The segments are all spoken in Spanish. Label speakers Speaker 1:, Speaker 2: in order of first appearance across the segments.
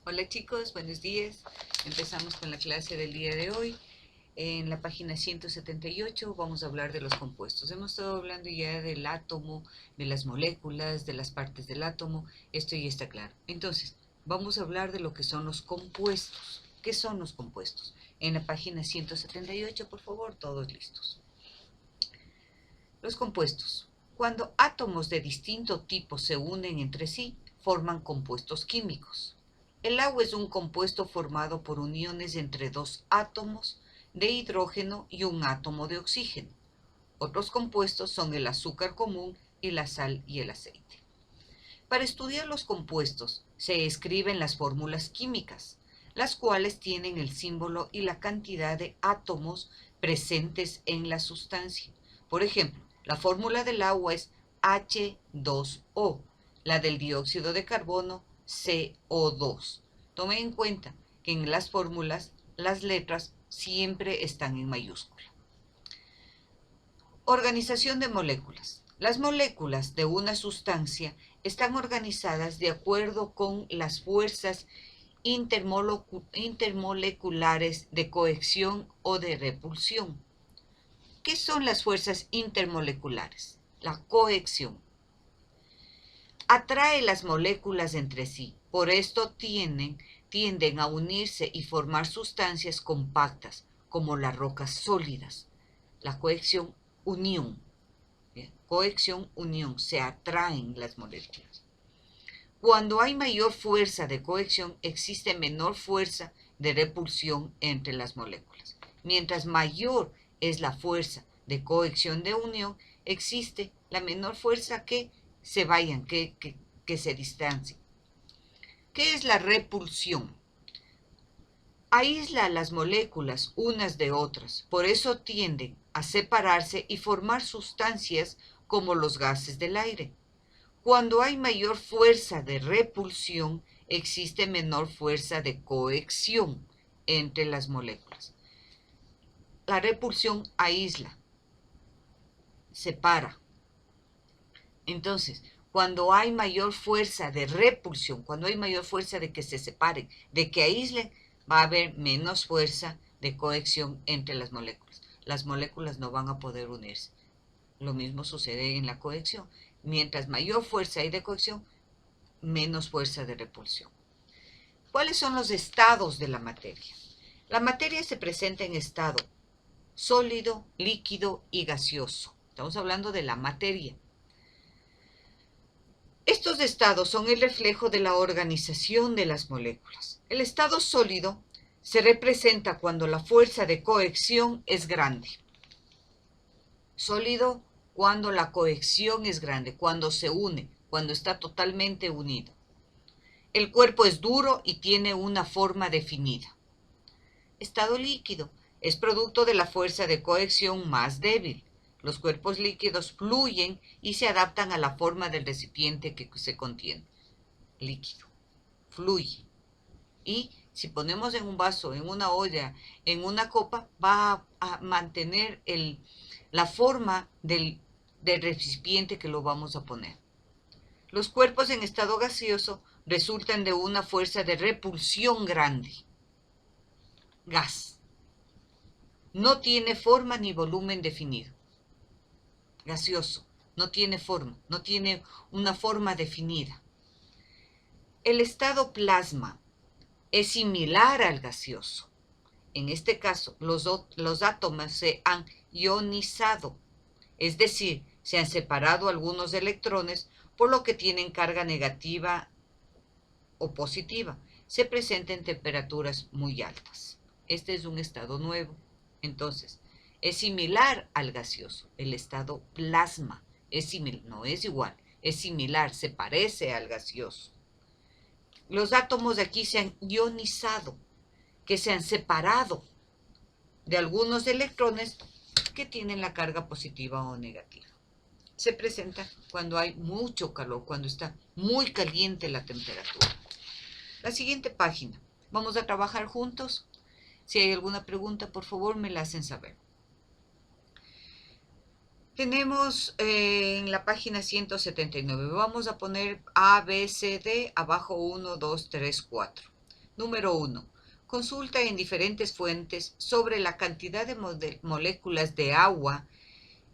Speaker 1: Hola chicos, buenos días. Empezamos con la clase del día de hoy. En la página 178 vamos a hablar de los compuestos. Hemos estado hablando ya del átomo, de las moléculas, de las partes del átomo. Esto ya está claro. Entonces, vamos a hablar de lo que son los compuestos. ¿Qué son los compuestos? En la página 178, por favor, todos listos. Los compuestos. Cuando átomos de distinto tipo se unen entre sí, forman compuestos químicos. El agua es un compuesto formado por uniones entre dos átomos de hidrógeno y un átomo de oxígeno. Otros compuestos son el azúcar común y la sal y el aceite. Para estudiar los compuestos se escriben las fórmulas químicas, las cuales tienen el símbolo y la cantidad de átomos presentes en la sustancia. Por ejemplo, la fórmula del agua es H2O, la del dióxido de carbono CO2. Tomen en cuenta que en las fórmulas las letras siempre están en mayúscula. Organización de moléculas. Las moléculas de una sustancia están organizadas de acuerdo con las fuerzas intermoleculares de cohesión o de repulsión. ¿Qué son las fuerzas intermoleculares? La cohesión. Atrae las moléculas entre sí, por esto tienden a unirse y formar sustancias compactas, como las rocas sólidas. La cohesión, unión. Cohesión, unión, se atraen las moléculas. Cuando hay mayor fuerza de cohesión, existe menor fuerza de repulsión entre las moléculas. Mientras mayor es la fuerza de cohesión de unión, existe la menor fuerza que se vayan, que se distancien. ¿Qué es la repulsión? Aísla las moléculas unas de otras, por eso tienden a separarse y formar sustancias como los gases del aire. Cuando hay mayor fuerza de repulsión, existe menor fuerza de cohesión entre las moléculas. La repulsión aísla, separa. Entonces, cuando hay mayor fuerza de repulsión, cuando hay mayor fuerza de que se separen, de que aíslen, va a haber menos fuerza de cohesión entre las moléculas. Las moléculas no van a poder unirse. Lo mismo sucede en la cohesión. Mientras mayor fuerza hay de cohesión, menos fuerza de repulsión. ¿Cuáles son los estados de la materia? La materia se presenta en estado sólido, líquido y gaseoso. Estamos hablando de la materia. Estos estados son el reflejo de la organización de las moléculas. El estado sólido se representa cuando la fuerza de cohesión es grande. Sólido cuando la cohesión es grande, cuando se une, cuando está totalmente unido. El cuerpo es duro y tiene una forma definida. Estado líquido es producto de la fuerza de cohesión más débil. Los cuerpos líquidos fluyen y se adaptan a la forma del recipiente que se contiene. Líquido, fluye. Y si ponemos en un vaso, en una olla, en una copa, va a mantener la forma del recipiente que lo vamos a poner. Los cuerpos en estado gaseoso resultan de una fuerza de repulsión grande. Gas. No tiene forma ni volumen definido. Gaseoso. No tiene forma, no tiene una forma definida. El estado plasma es similar al gaseoso. En este caso, los átomos se han ionizado, es decir, se han separado algunos electrones, por lo que tienen carga negativa o positiva. Se presenta en temperaturas muy altas. Este es un estado nuevo. Entonces, es similar al gaseoso. El estado plasma es similar, no es igual, es similar, se parece al gaseoso. Los átomos de aquí se han ionizado, que se han separado de algunos electrones que tienen la carga positiva o negativa. Se presenta cuando hay mucho calor, cuando está muy caliente la temperatura. La siguiente página. Vamos a trabajar juntos. Si hay alguna pregunta, por favor, me la hacen saber. Tenemos en la página 179, vamos a poner A, B, C, D, abajo 1, 2, 3, 4. Número 1. Consulta en diferentes fuentes sobre la cantidad de moléculas de agua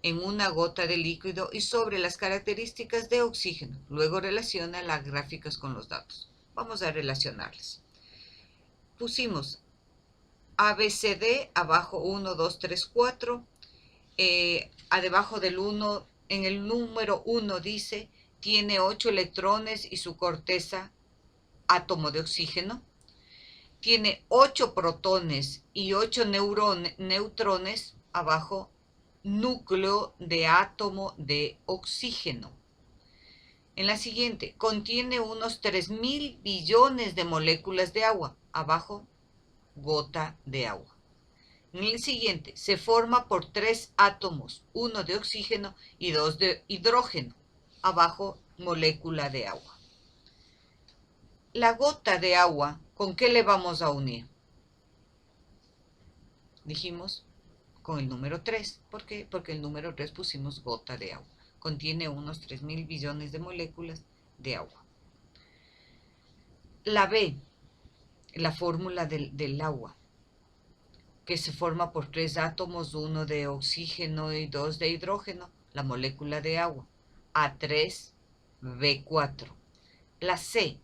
Speaker 1: en una gota de líquido y sobre las características de oxígeno. Luego relaciona las gráficas con los datos. Vamos a relacionarlas. Pusimos ABCD, abajo 1, 2, 3, 4. A debajo del 1, en el número 1 dice, tiene 8 electrones y su corteza, átomo de oxígeno. Tiene 8 protones y 8 neutrones, abajo, núcleo de átomo de oxígeno. En la siguiente, contiene unos 3.000 billones de moléculas de agua, abajo, gota de agua. En el siguiente, se forma por 3 átomos, uno de oxígeno y 2 de hidrógeno, abajo, molécula de agua. La gota de agua, ¿con qué le vamos a unir? Dijimos con el número 3. ¿Por qué? Porque el número 3 pusimos gota de agua. Contiene unos 3.000 billones de moléculas de agua. La B, la fórmula del agua, que se forma por 3 átomos, uno de oxígeno y 2 de hidrógeno, la molécula de agua, A3B4. La C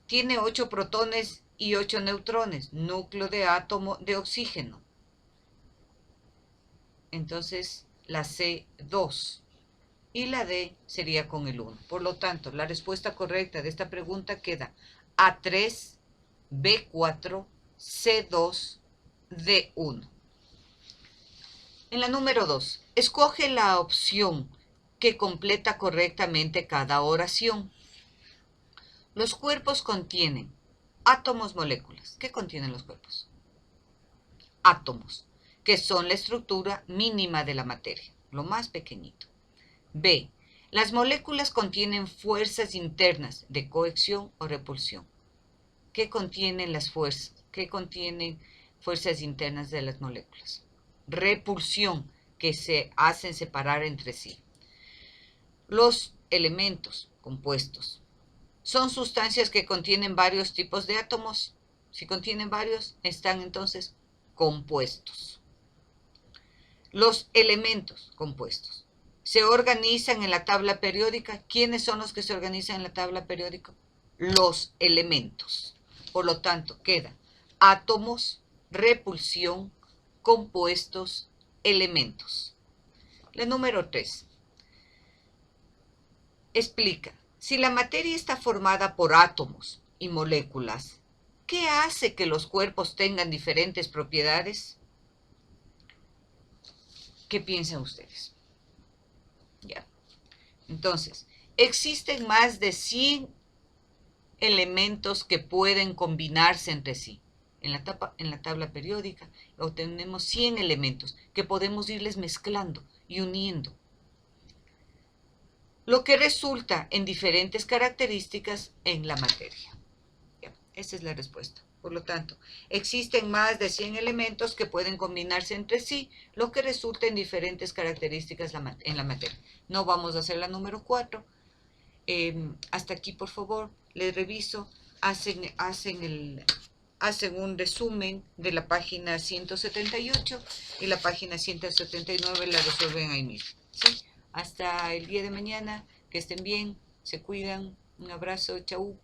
Speaker 1: tiene 8 protones y 8 neutrones, núcleo de átomo de oxígeno. Entonces la C2 y la D sería con el 1. Por lo tanto, la respuesta correcta de esta pregunta queda A3B4 C2 D1. En la número 2, escoge la opción que completa correctamente cada oración. Los cuerpos contienen átomos, moléculas. ¿Qué contienen los cuerpos? Átomos, que son la estructura mínima de la materia, lo más pequeñito. B. Las moléculas contienen fuerzas internas de cohesión o repulsión. ¿Qué contienen las fuerzas? ¿Qué contienen fuerzas internas de las moléculas? Repulsión, que se hacen separar entre sí. Los elementos compuestos son sustancias que contienen varios tipos de átomos. Si contienen varios, están entonces compuestos. Los elementos compuestos se organizan en la tabla periódica. ¿Quiénes son los que se organizan en la tabla periódica? Los elementos. Por lo tanto, queda átomos, repulsión, compuestos, elementos. La número 3. Explica, si la materia está formada por átomos y moléculas, ¿qué hace que los cuerpos tengan diferentes propiedades? ¿Qué piensan ustedes? Ya. Entonces, existen más de 100 elementos que pueden combinarse entre sí. En la tabla periódica obtenemos 100 elementos que podemos irles mezclando y uniendo, lo que resulta en diferentes características en la materia. Ya, esa es la respuesta. Por lo tanto, existen más de 100 elementos que pueden combinarse entre sí, lo que resulta en diferentes características en la materia. No vamos a hacer la número 4. Hasta aquí, por favor, les reviso, hacen un resumen de la página 178 y la página 179 la resuelven ahí mismo. ¿Sí? Hasta el día de mañana, que estén bien, se cuidan, un abrazo, chau.